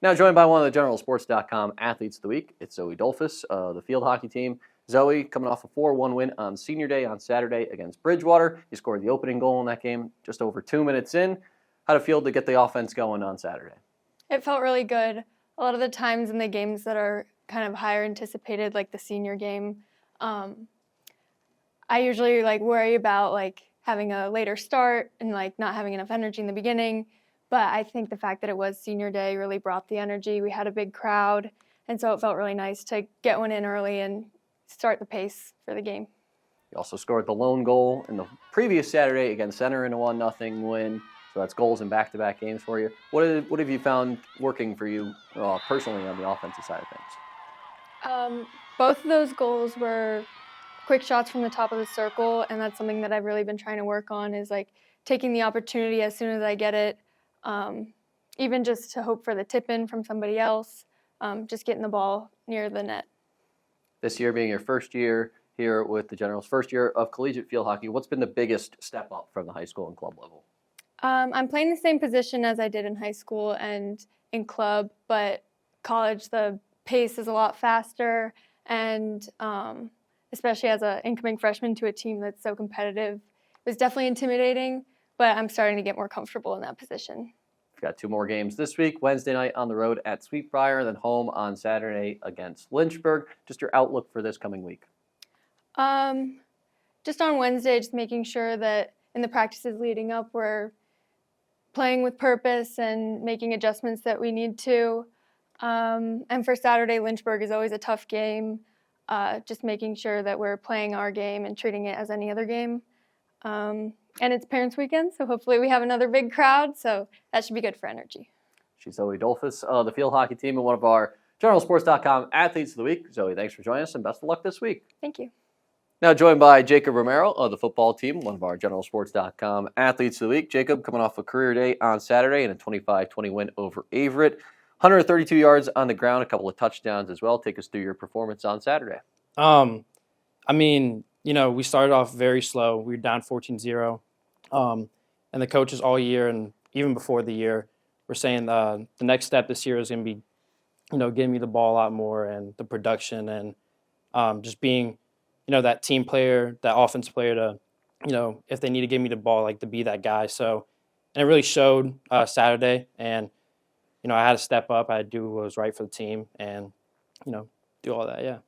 Now joined by one of the GeneralSports.com athletes of the week, it's Zoe Dolfis, the field hockey team. Zoe coming off a 4-1 win on Senior Day on Saturday against Bridgewater. You scored the opening goal in that game just over 2 minutes in. How'd it feel to get the offense going on Saturday? It felt really good. A lot of the times in the games that are kind of higher anticipated, like the senior game, I usually worry about having a later start and not having enough energy in the beginning. But I think the fact that it was Senior Day really brought the energy. We had a big crowd, and so it felt really nice to get one in early and start the pace for the game. You also scored the lone goal in the previous Saturday against Center in a 1-0 win. So that's goals in back-to-back games for you. What have you found working for you personally on the offensive side of things? Both of those goals were quick shots from the top of the circle, and that's something that I've really been trying to work on is taking the opportunity as soon as I get it, even just to hope for the tip-in from somebody else, just getting the ball near the net. This year being your first year here with the Generals, first year of collegiate field hockey, what's been the biggest step up from the high school and club level? I'm playing the same position as I did in high school and in club, but college, the pace is a lot faster, and especially as an incoming freshman to a team that's so competitive, it was definitely intimidating, but I'm starting to get more comfortable in that position. We've got 2 more games this week, Wednesday night on the road at Sweetbriar, then home on Saturday against Lynchburg. Just your outlook for this coming week? Just on Wednesday, just making sure that in the practices leading up, we're playing with purpose and making adjustments that we need to. And for Saturday, Lynchburg is always a tough game. Just making sure that we're playing our game and treating it as any other game. And it's Parents' Weekend, so hopefully we have another big crowd, so that should be good for energy. She's Zoe Dolfis, the field hockey team, and one of our GeneralSports.com athletes of the week. Zoe, thanks for joining us, and best of luck this week. Thank you. Now joined by Jacob Romero of the football team, one of our GeneralSports.com athletes of the week. Jacob coming off a career day on Saturday and a 25-20 win over Averett. 132 yards on the ground, a couple of touchdowns as well. Take us through your performance on Saturday. We started off very slow. We were down 14-0. And the coaches all year and even before the year were saying the next step this year is going to be, getting me the ball a lot more and the production and just being, that team player, that offense player to, if they need to give me the ball, to be that guy. So, and it really showed Saturday. And, I had to step up. I had to do what was right for the team and, do all that, yeah.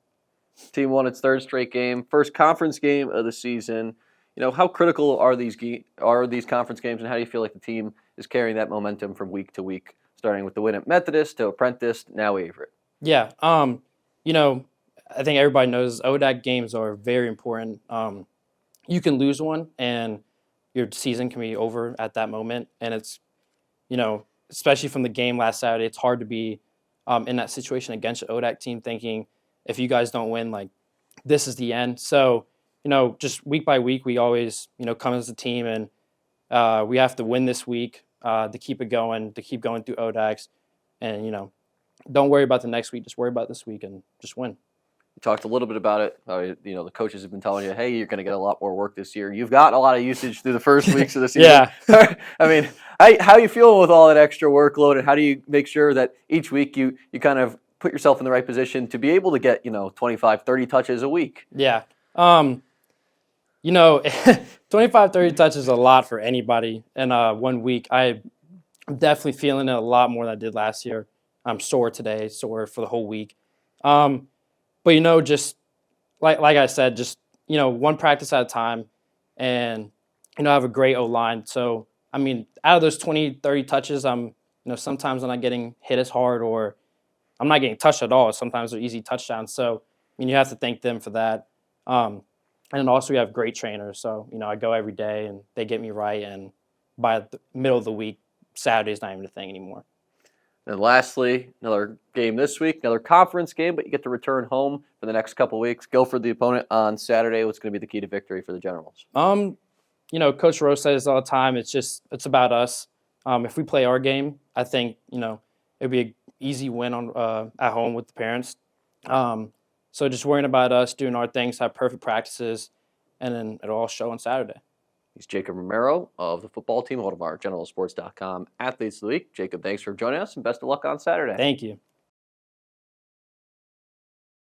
Team won its 3rd straight game, first conference game of the season. How critical are these conference games, and how do you feel like the team is carrying that momentum from week to week, starting with the win at Methodist to Apprentice, now Averett? Yeah, I think everybody knows ODAC games are very important. You can lose one, and your season can be over at that moment, and it's, especially from the game last Saturday, it's hard to be in that situation against an ODAC team thinking, if you guys don't win, this is the end. So, just week by week, we always, come as a team and we have to win this week to keep it going, to keep going through ODACs. And, don't worry about the next week. Just worry about this week and just win. You talked a little bit about it. The coaches have been telling you, hey, you're going to get a lot more work this year. You've got a lot of usage through the first weeks of the season. Yeah. How are you feeling with all that extra workload, and how do you make sure that each week you kind of put yourself in the right position to be able to get, 25, 30 touches a week? Yeah. 25, 30 touches is a lot for anybody in 1 week. I'm definitely feeling it a lot more than I did last year. I'm sore today, sore for the whole week. But, just like I said, just, one practice at a time and, I have a great O-line. So, out of those 20, 30 touches, sometimes I'm not getting hit as hard or I'm not getting touched at all. Sometimes they're easy touchdowns. So, you have to thank them for that. And also we have great trainers. So, I go every day and they get me right. And by the middle of the week, Saturday's not even a thing anymore. And lastly, another game this week, another conference game, but you get to return home for the next couple of weeks. Go for the opponent on Saturday. What's going to be the key to victory for the Generals? Coach Rose says all the time, it's about us. If we play our game, I think, it'd be an easy win on at home with the parents. So just worrying about us, doing our things, have perfect practices, and then it'll all show on Saturday. He's Jacob Romero of the football team, one of our generalsports.com athletes of the week. Jacob, thanks for joining us, and best of luck on Saturday. Thank you.